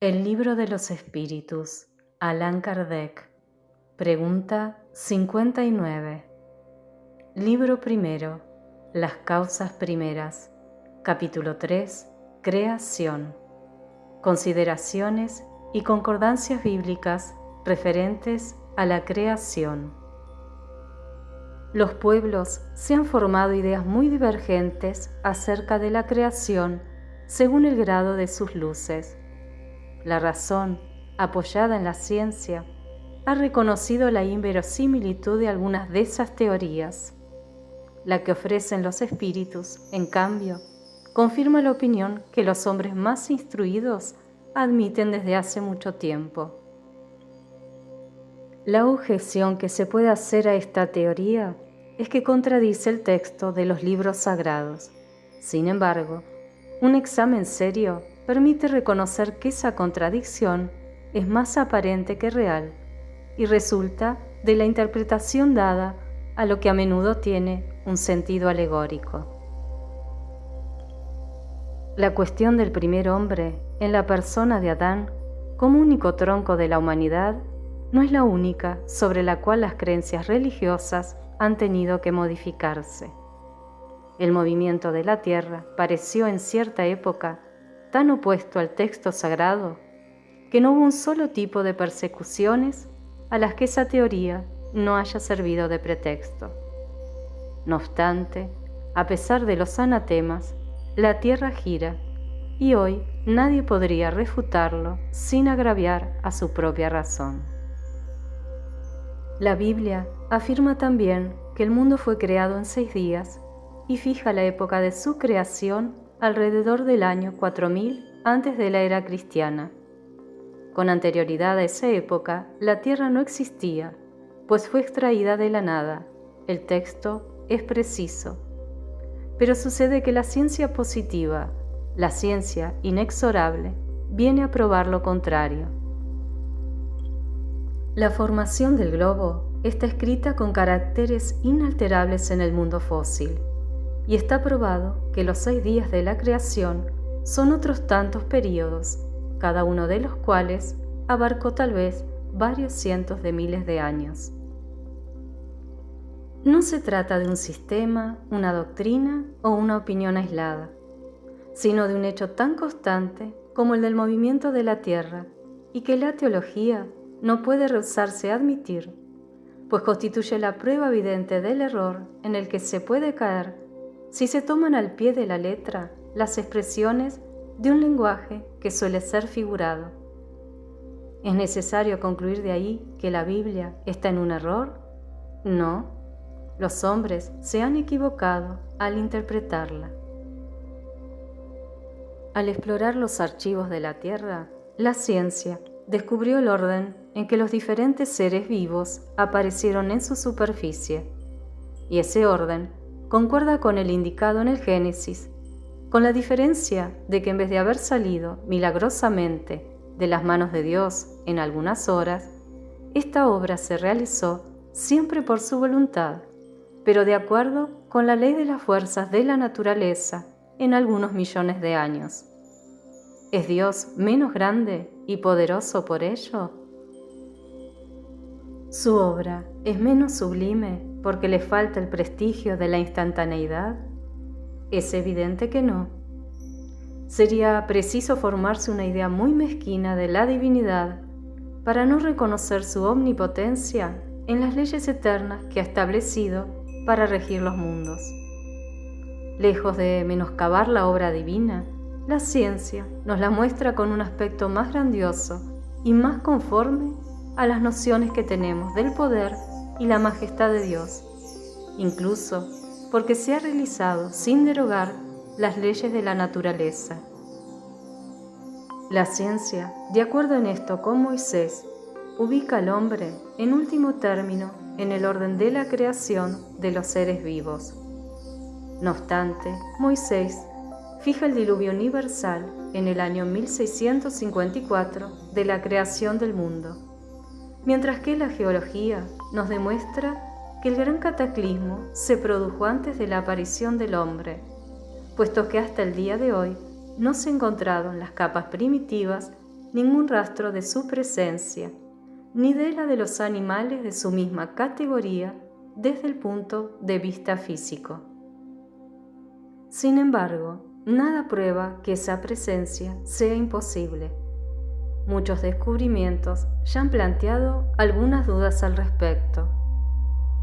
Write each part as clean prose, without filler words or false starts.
El libro de los espíritus, Allan Kardec. Pregunta 59. Libro primero, Las causas primeras. Capítulo 3, Creación. Consideraciones y concordancias bíblicas referentes a la creación. Los pueblos se han formado ideas muy divergentes acerca de la creación según el grado de sus luces. La razón, apoyada en la ciencia, ha reconocido la inverosimilitud de algunas de esas teorías. La que ofrecen los espíritus, en cambio, confirma la opinión que los hombres más instruidos admiten desde hace mucho tiempo. La objeción que se puede hacer a esta teoría es que contradice el texto de los libros sagrados. Sin embargo, un examen serio permite reconocer que esa contradicción es más aparente que real y resulta de la interpretación dada a lo que a menudo tiene un sentido alegórico. La cuestión del primer hombre en la persona de Adán como único tronco de la humanidad no es la única sobre la cual las creencias religiosas han tenido que modificarse. El movimiento de la tierra pareció en cierta época tan opuesto al texto sagrado que no hubo un solo tipo de persecuciones a las que esa teoría no haya servido de pretexto. No obstante, a pesar de los anatemas, la tierra gira y hoy nadie podría refutarlo sin agraviar a su propia razón. La Biblia afirma también que el mundo fue creado en 6 días y fija la época de su creación alrededor del año 4000 antes de la era cristiana. Con anterioridad a esa época, la Tierra no existía, pues fue extraída de la nada. El texto es preciso. Pero sucede que la ciencia positiva, la ciencia inexorable, viene a probar lo contrario. La formación del globo está escrita con caracteres inalterables en el mundo fósil, y está probado que los 6 días de la creación son otros tantos períodos, cada uno de los cuales abarcó tal vez varios cientos de miles de años. No se trata de un sistema, una doctrina o una opinión aislada, sino de un hecho tan constante como el del movimiento de la Tierra y que la teología no puede rehusarse a admitir, pues constituye la prueba evidente del error en el que se puede caer si se toman al pie de la letra las expresiones de un lenguaje que suele ser figurado. ¿Es necesario concluir de ahí que la Biblia está en un error? No, los hombres se han equivocado al interpretarla. Al explorar los archivos de la Tierra, la ciencia descubrió el orden en que los diferentes seres vivos aparecieron en su superficie, y ese orden concuerda con el indicado en el Génesis, con la diferencia de que en vez de haber salido milagrosamente de las manos de Dios en algunas horas, esta obra se realizó siempre por su voluntad, pero de acuerdo con la ley de las fuerzas de la naturaleza en algunos millones de años. ¿Es Dios menos grande y poderoso por ello? ¿Su obra es menos sublime porque le falta el prestigio de la instantaneidad? Es evidente que no. Sería preciso formarse una idea muy mezquina de la divinidad para no reconocer su omnipotencia en las leyes eternas que ha establecido para regir los mundos. Lejos de menoscabar la obra divina, la ciencia nos la muestra con un aspecto más grandioso y más conforme a las nociones que tenemos del poder y la majestad de Dios, incluso porque se ha realizado sin derogar las leyes de la naturaleza. La ciencia, de acuerdo en esto con Moisés, ubica al hombre en último término en el orden de la creación de los seres vivos. No obstante, Moisés fija el diluvio universal en el año 1654 de la creación del mundo, mientras que la geología nos demuestra que el gran cataclismo se produjo antes de la aparición del hombre, puesto que hasta el día de hoy no se encontraron las capas primitivas ningún rastro de su presencia, ni de la de los animales de su misma categoría desde el punto de vista físico. Sin embargo, nada prueba que esa presencia sea imposible. Muchos descubrimientos ya han planteado algunas dudas al respecto.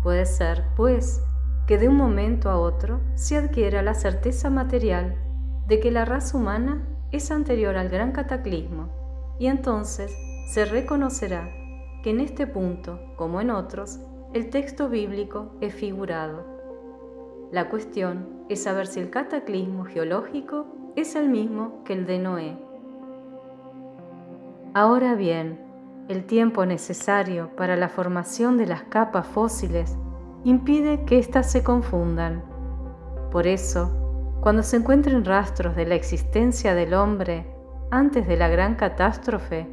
Puede ser, pues, que de un momento a otro se adquiera la certeza material de que la raza humana es anterior al gran cataclismo, y entonces se reconocerá que en este punto, como en otros, el texto bíblico es figurado. La cuestión es saber si el cataclismo geológico es el mismo que el de Noé. Ahora bien, el tiempo necesario para la formación de las capas fósiles impide que éstas se confundan. Por eso, cuando se encuentren rastros de la existencia del hombre antes de la gran catástrofe,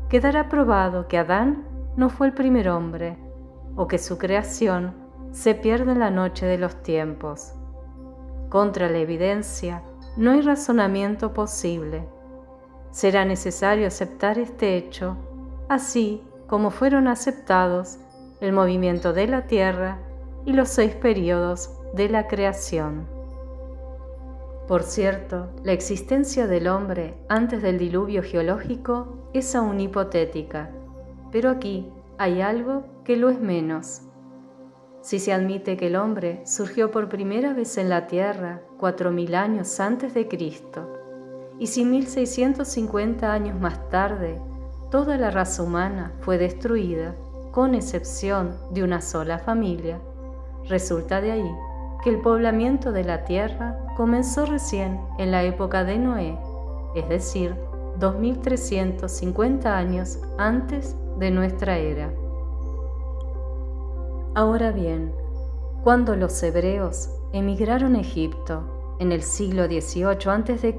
quedará probado que Adán no fue el primer hombre, o que su creación se pierde en la noche de los tiempos. Contra la evidencia no hay razonamiento posible. Será necesario aceptar este hecho, así como fueron aceptados el movimiento de la Tierra y los 6 períodos de la creación. Por cierto, la existencia del hombre antes del diluvio geológico es aún hipotética, pero aquí hay algo que lo es menos. Si se admite que el hombre surgió por primera vez en la Tierra 4000 años antes de Cristo, y si 1650 años más tarde toda la raza humana fue destruida, con excepción de una sola familia, resulta de ahí que el poblamiento de la Tierra comenzó recién en la época de Noé, es decir, 2350 años antes de nuestra era. Ahora bien, cuando los hebreos emigraron a Egipto en el siglo XVIII a.C.,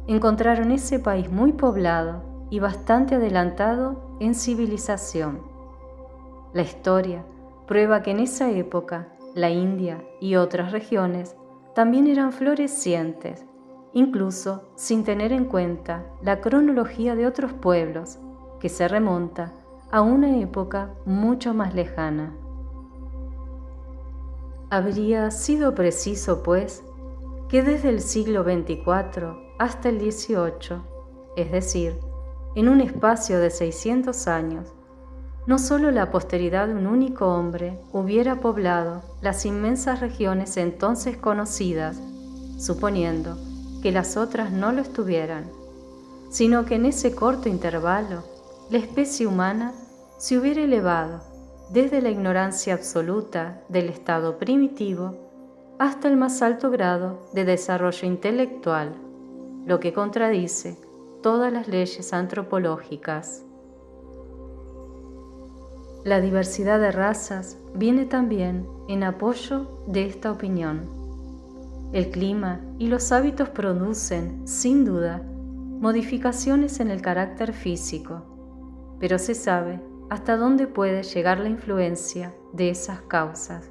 encontraron ese país muy poblado y bastante adelantado en civilización. La historia prueba que en esa época la India y otras regiones también eran florecientes, incluso sin tener en cuenta la cronología de otros pueblos, que se remonta a una época mucho más lejana. Habría sido preciso, pues, que desde el siglo XXIV hasta el XVIII, es decir, en un espacio de 600 años, no solo la posteridad de un único hombre hubiera poblado las inmensas regiones entonces conocidas, suponiendo que las otras no lo estuvieran, sino que en ese corto intervalo la especie humana se hubiera elevado desde la ignorancia absoluta del estado primitivo hasta el más alto grado de desarrollo intelectual, lo que contradice todas las leyes antropológicas. La diversidad de razas viene también en apoyo de esta opinión. El clima y los hábitos producen, sin duda, modificaciones en el carácter físico, pero se sabe hasta dónde puede llegar la influencia de esas causas,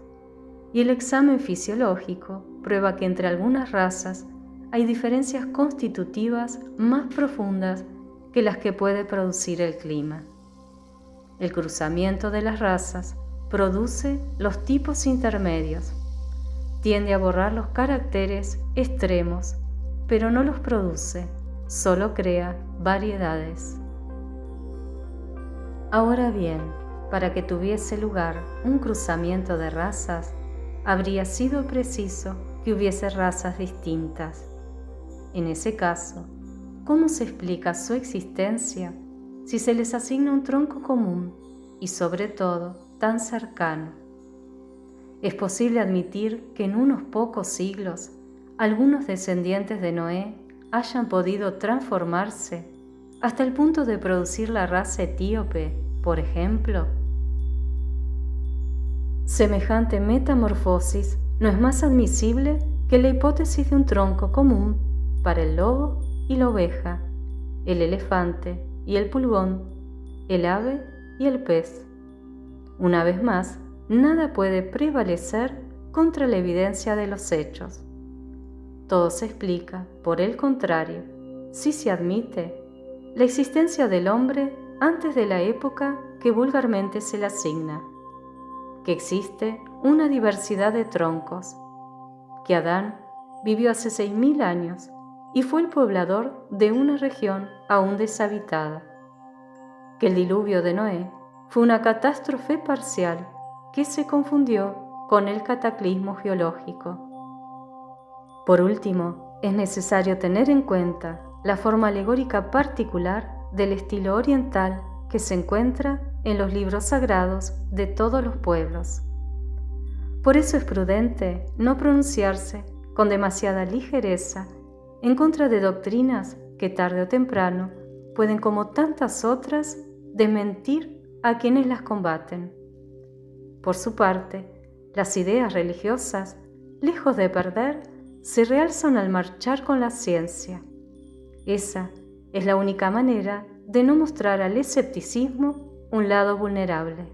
y el examen fisiológico prueba que entre algunas razas hay diferencias constitutivas más profundas que las que puede producir el clima. El cruzamiento de las razas produce los tipos intermedios, tiende a borrar los caracteres extremos, pero no los produce, solo crea variedades. Ahora bien, para que tuviese lugar un cruzamiento de razas, habría sido preciso que hubiese razas distintas. En ese caso, ¿cómo se explica su existencia si se les asigna un tronco común y sobre todo tan cercano? Es posible admitir que en unos pocos siglos algunos descendientes de Noé hayan podido transformarse hasta el punto de producir la raza etíope, por ejemplo. Semejante metamorfosis no es más admisible que la hipótesis de un tronco común para el lobo y la oveja, el elefante y el pulgón, el ave y el pez. Una vez más, nada puede prevalecer contra la evidencia de los hechos. Todo se explica, por el contrario, si se admite la existencia del hombre antes de la época que vulgarmente se le asigna, que existe una diversidad de troncos, que Adán vivió hace 6.000 años y fue el poblador de una región aún deshabitada, que el diluvio de Noé fue una catástrofe parcial que se confundió con el cataclismo geológico. Por último, es necesario tener en cuenta la forma alegórica particular del estilo oriental que se encuentra en los libros sagrados de todos los pueblos. Por eso es prudente no pronunciarse con demasiada ligereza en contra de doctrinas que tarde o temprano pueden, como tantas otras, desmentir a quienes las combaten. Por su parte, las ideas religiosas, lejos de perder, se realzan al marchar con la ciencia. Esa es la única manera de no mostrar al escepticismo un lado vulnerable.